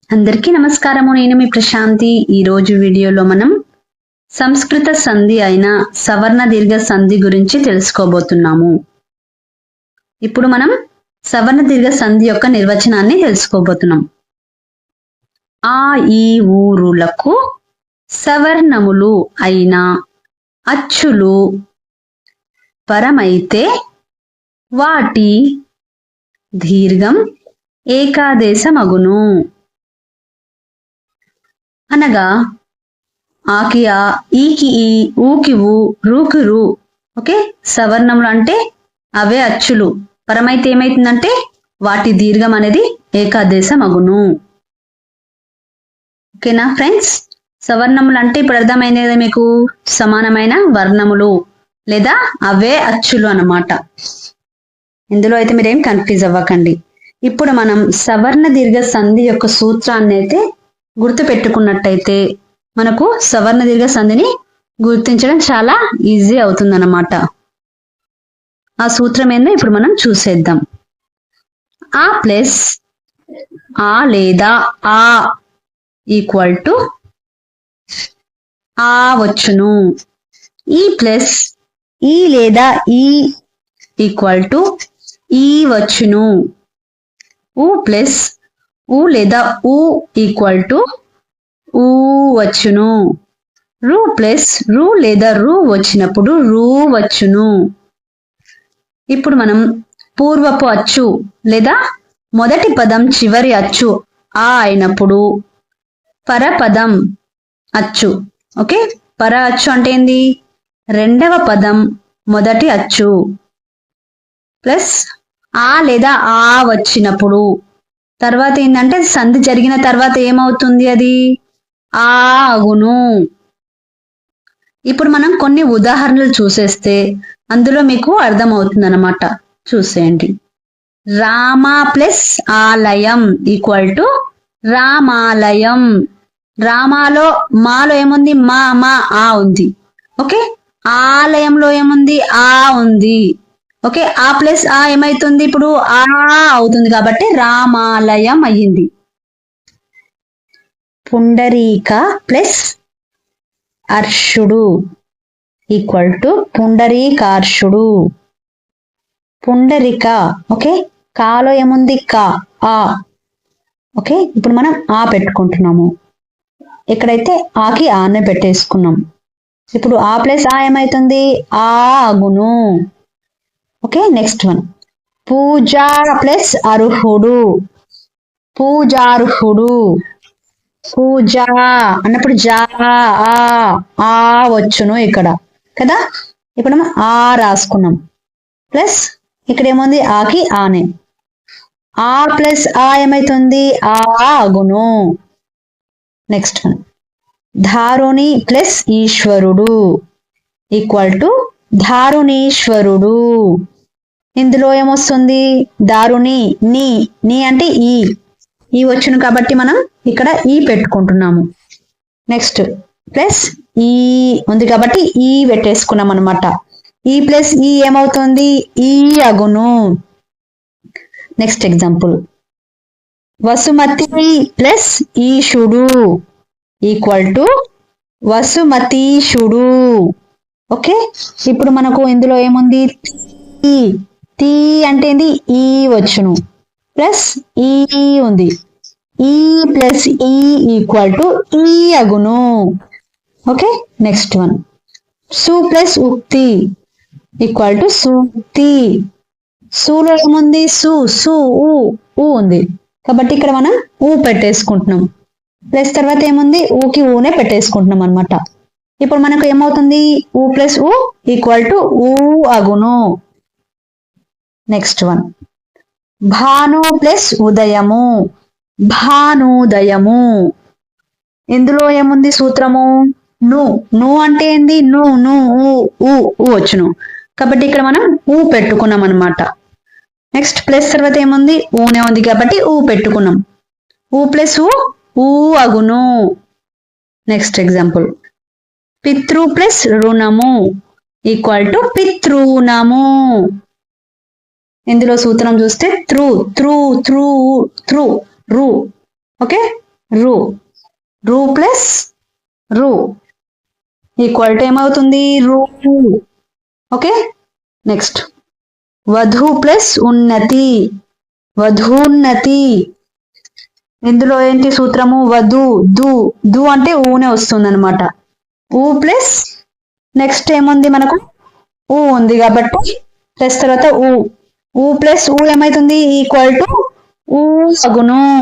అందరికీ నమస్కారము. నేను మీ ప్రశాంతి. ఈ రోజు వీడియోలో మనం సంస్కృత సంధి అయిన సవర్ణ దీర్ఘ సంధి గురించి తెలుసుకోబోతున్నాము. ఇప్పుడు మనం సవర్ణ దీర్ఘ సంధి యొక్క నిర్వచనాన్ని తెలుసుకోబోతున్నాం. ఆ ఈ ఊరులకు సవర్ణములు అయిన అచ్చులు పరమైతే వాటి దీర్ఘం ఏకాదేశమగును. అనగా ఆకి ఆ, ఈకి ఈ, ఊకి ఊ, రూకి రు. ఓకే, సవర్ణములు అంటే అవే అచ్చులు. పరమైతే ఏమైతుందంటే వాటి దీర్ఘం అనేది ఏకాదేశం అగును. ఓకేనా ఫ్రెండ్స్? సవర్ణములు అంటే ఇప్పుడు అర్థమైనది మీకు, సమానమైన వర్ణములు లేదా అవే అచ్చులు అన్నమాట. ఇందులో అయితే మీరేం కన్ఫ్యూజ్ అవ్వకండి. ఇప్పుడు మనం సవర్ణ దీర్ఘ సంధి యొక్క సూత్రాన్ని అయితే గుర్తు పెట్టుకున్నట్టయితే మనకు సవర్ణ దీర్ఘ సంధిని గుర్తించడం చాలా ఈజీ అవుతుందన్నమాట. ఆ సూత్రం ఏందో ఇప్పుడు మనం చూసేద్దాం. ఆ ప్లస్ ఆ లేదా ఆ ఈక్వల్ టు ఆ వచ్చును. ఈ ప్లస్ ఈ లేదా ఈ ఈక్వల్ టు ఈ వచ్చును. ఊ ప్లస్ ఊ లేదా ఊ ఈక్వల్ టు ఊ వచ్చును. రు ప్లస్ రు లేదా రు వచ్చినప్పుడు రు వచ్చును. ఇప్పుడు మనం పూర్వపు అచ్చు లేదా మొదటి పదం చివరి అచ్చు ఆ అయినప్పుడు పరపదం అచ్చు. ఓకే, పర అచ్చు అంటే ఏంది? రెండవ పదం మొదటి అచ్చు ప్లస్ ఆ లేదా ఆ వచ్చినప్పుడు తర్వాత ఏంటంటే సంధి జరిగిన తర్వాత ఏమవుతుంది? అది ఆ అగును. ఇప్పుడు మనం కొన్ని ఉదాహరణలు చూసేస్తే అందులో మీకు అర్థమవుతుంది అన్నమాట. చూసేయండి. రామ ప్లస్ ఆలయం ఈక్వల్ టు రామాలయం. రామాలో మాలో ఏముంది? మా మా ఆ ఉంది. ఓకే, ఆలయంలో ఏముంది? ఆ ఉంది. ఓకే, ఆ ప్లస్ ఆ ఏమైతుంది? ఇప్పుడు ఆ అవుతుంది కాబట్టి రామాలయం అయ్యింది. పుండరీక ప్లస్ అర్షుడు ఈక్వల్ టు పుండరీకార్షుడు. పుండరిక. ఓకే, కాలో ఏముంది? కా ఆ. ఓకే, ఇప్పుడు మనం ఆ పెట్టుకుంటున్నాము. ఎక్కడైతే ఆకి ఆనే పెట్టేసుకున్నాం. ఇప్పుడు ఆ ప్లస్ ఆ ఏమైతుంది? ఆ అగును. Okay, next one. పూజా ప్లస్ అర్హుడు పూజార్హుడు. పూజ అన్నప్పుడు జా ఆ వచ్చును ఇక్కడ కదా. ఇప్పుడు మనం ఆ రాసుకున్నాం. ప్లస్ ఇక్కడ ఏముంది? ఆకి ఆనే. ఆ ప్లస్ ఆ ఏమైతుంది? ఆ అగును. Next one. ధారుణి ప్లస్ ఈశ్వరుడు ఈక్వల్ టు ధారుణీశ్వరుడు. ఇందులో ఏమొస్తుంది? దారుణి నీ నీ అంటే ఈ వచ్చును కాబట్టి మనం ఇక్కడ ఈ పెట్టుకుంటున్నాము. నెక్స్ట్ ప్లస్ ఈ ఉంది కాబట్టి ఈ పెట్టేసుకున్నాం అనమాట. ఈ ప్లస్ ఈ ఏమవుతుంది? ఈ అగును. Next example. వసుమతి ప్లస్ ఈషుడు ఈక్వల్ టు వసుమతీషుడు. ఓకే, ఇప్పుడు మనకు ఇందులో ఏముంది? తీ అంటే ఏంది? ఈ వచ్చును ప్లస్ ఈ ఉంది. ఈ ప్లస్ ఈ ఈక్వల్ టు ఈ అగును. Okay, next one. సు ప్లస్ ఉక్తి ఈక్వల్ టు సూక్తి. సులో ఏముంది? సు సు ఊ ఉంది కాబట్టి ఇక్కడ మనం ఊ పెట్టేసుకుంటున్నాం. ప్లస్ తర్వాత ఏముంది? ఊకి ఊనే పెట్టేసుకుంటున్నాం అనమాట. ఇప్పుడు మనకు ఏమవుతుంది? ఊ ప్లస్ ఊ ఈక్వల్ టు ఊ అగును. Next one. భాను ప్లస్ ఉదయము భానుదయము. ఇందులో ఏముంది సూత్రము? ను అంటే ఏంది? ను ను ఊ వచ్చును కాబట్టి ఇక్కడ మనం ఊ పెట్టుకున్నాం అనమాట. నెక్స్ట్ ప్లస్ తర్వాత ఏముంది? ఊనే ఉంది కాబట్టి ఊ పెట్టుకున్నాం. ఊ ప్లస్ ఊ అగును. Next example. పితృ ప్లస్ రుణము ఈక్వల్ టు పితృణము. ఇందులో సూత్రం చూస్తే త్రూ త్రూ త్రూ త్రూ రు. ఓకే, రు రు ప్లస్ రు ఈక్వల్ టు ఏమవుతుంది రు. ఓకే నెక్స్ట్ వధు ప్లస్ ఉన్నతి వధూన్నతి. ఇందులో ఏంటి సూత్రము వధు దు దు అంటే ఊనే వస్తుంది అనమాట. ఊ ప్లస్ నెక్స్ట్ ఏముంది మనకు ఊ ఉంది కాబట్టి ప్లస్ తర్వాత ఊ ఊ ప్లస్ ఊ ఏమైతుంది ఈక్వల్ టు ఊ అగును.